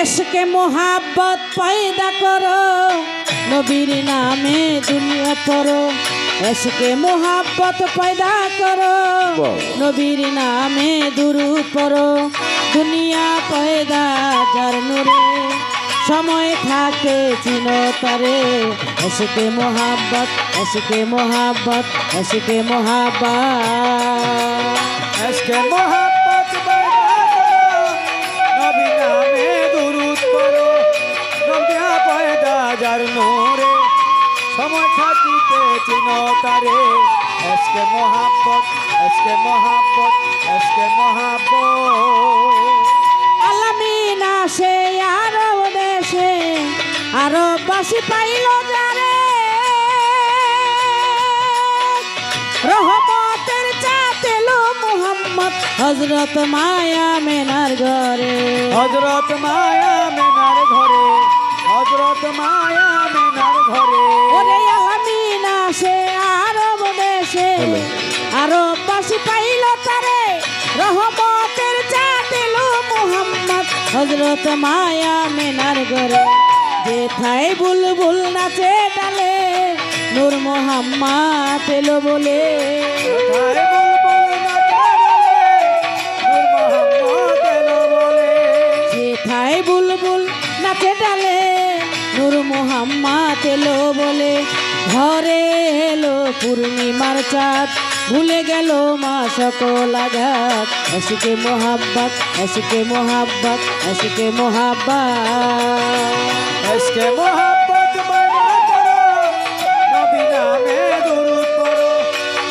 इश्क़े मोहब्बत पैदा करो नबीर नामे दुनिया पढ़ो इश्क़े मोहब्बत पैदा करो नबीर नामे दुरूद पढ़ो दुनिया पैदा जार नूरे समय थाके चिनो तारे इश्क़े मोहब्बत इश्क़े मोहब्बत इश्क़े मोहब्बत इश्क़े मोहब्बत नबी नामे दुरूद पढ़ो दुनिया पैदा जार नूरे समय থাকিতে চিনো তারে इश्क़े मोहब्बत इश्क़े मोहब्बत इश्क़े मोहब्बत আলামিন আসে আরব দেশে আরববাসী পাইল যারে রহমতের চাঁদ এলো মুহাম্মদ হযরত মায়া মেনার ঘরে হযরত মায়া মেনার ঘরে হযরত মায়া মেনার ঘরে ওরে আলামিন আসে আরব দেশে আরববাসী পাইল তারে রহমতের চাঁদ এলো মুহাম্মদ হযরত মায়া মেনার ঘরে যেথায় বুলবুল নাচে ডালে নূর মুহাম্মদ এলো বলে কোথায় বুলবুল নাচে ডালে নূর মুহাম্মদ এলো বলে যেথায় বুলবুল নাচে ডালে নূর মুহাম্মদ এলো বলে ঘরে এলো পূর্ণিমার চাঁদ ভুলে গেল মা সকল আঘাত ইশ্क़े मोहब्बत इश्क़े मोहब्बत इश्क़े मोहब्बत इश्क़े मोहब्बत पैदा करो नबी नामे दुरूद पढ़ो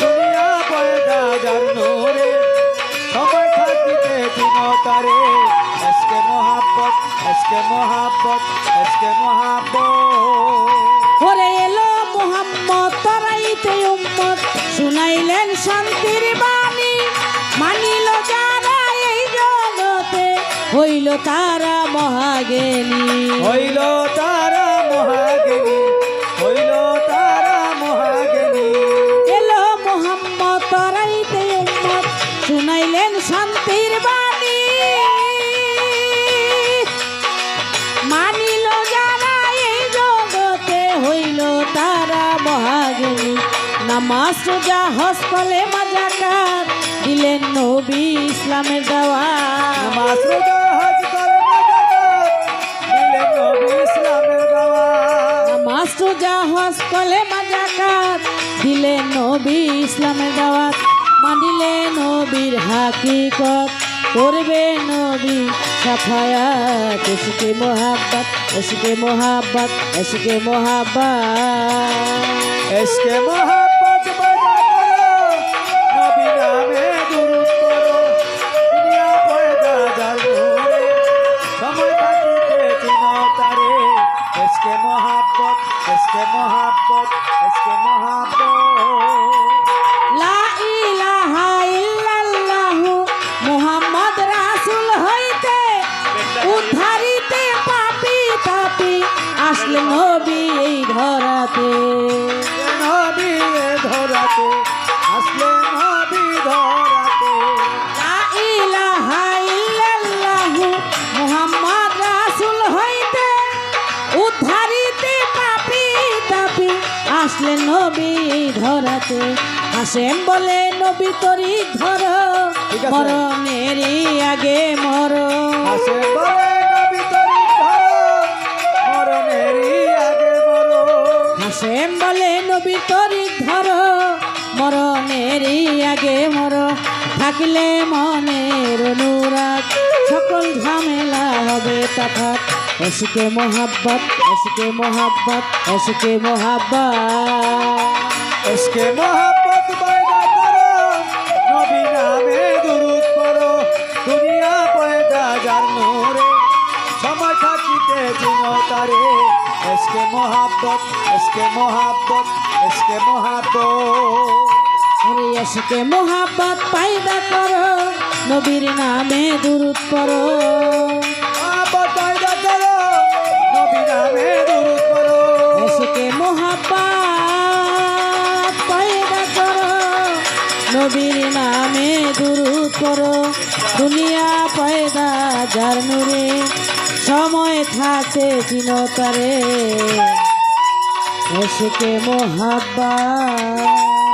दुनिया पैदा जार नूरे समय থাকিতে চিনো তারে इश्क़े मोहब्बत इश्क़े मोहब्बत इश्क़े मोहब्बत ওরে এলো মুহাম্মদ তরাইতে উম্মত শুনাইলেন শান্তির বাণী মানিল যারা এই জগতে হইল তারা মহাজ্ঞানী হইল তারা মহাজ্ঞানী হইল তারা মহাজ্ঞানী এলো মুহাম্মদ তরাইতে উম্মত শুনাইলেন শান্তির বাণী মানিল যারা এই জগতে হইল তারা মহাজ্ঞানী নামাজ রোজা হজ কলেমা যাকাত দিলেন নবী ইসলামের দাওয়াত নামাজ রোজা হজ কলেমা যাকাত দিলেন নবী ইসলামের দাওয়াত নামাজ রোজা হজ কলেমা যাকাত দিলেন নবী ইসলামের দাওয়াত মানিলে নবীর হাকিকত করবে নবী সাফায়াত ইশ্क़े मोहब्बत इश्क़े मोहब्बत इश्क़े मोहब्बत इश्क़े मोहब्बत पैदा करो नबी नामे दुरूद पढ़ो दुनिया पैदा जार नूरे समय থাকিতে চিনো তারে इश्क़े मोहब्बत इश्क़े मोहब्बत इश्क़े मोहब्बत লা ইলাহা ইল্লাল্লাহু মুহাম্মদ রাসূল হইতে উদ্ধারিতে পাপী তাপী আসলে নবী এই ধরাতে নবী ধরাতে আসলে নবী ধরাতে লা ইলাহা ইল্লাল্লাহু মুহাম্মদ রাসূল হইতে উদ্ধারিতে পাপী তাপী আসলে নবী এই ধরাতে হাসেম বলে নবী তরি ধর ঠিক আছে। মরণেরই আগে মর হাসেম বলে নবী তরি ধরো মরণেরই আগে মরো হাসেম বলে নবী তরি ধর মরণেরই আগে মর থাকলে মনের অনুরাগ সকল ঝামেলা হবে তফাৎ इश्क़े मोहब्बत इश्क़े मोहब्बत इश्क़े मोहब्बत इश्क़े मोहब्बत पैदा करो नबी नामे दुरूद पढ़ो दुनिया पैदा जार नूरे समय থাকিতে চিনো তারে इश्क़े मोहब्बत इश्क़े मोहब्बत इश्क़े मोहब्बत अरे इश्क़े मोहब्बत पैदा करो नबीर नामे दुरूद पढ़ो मोहब्बत पैदा करो नबी नामे दुरूद पढ़ो इश्क़े मोहब्बत पैदा करो নবীর নামে দুরূদ পড়ো দুনিয়া পয়দা যার নূরে সময় থাকতে চিনতারে এসকে মোহাব্বত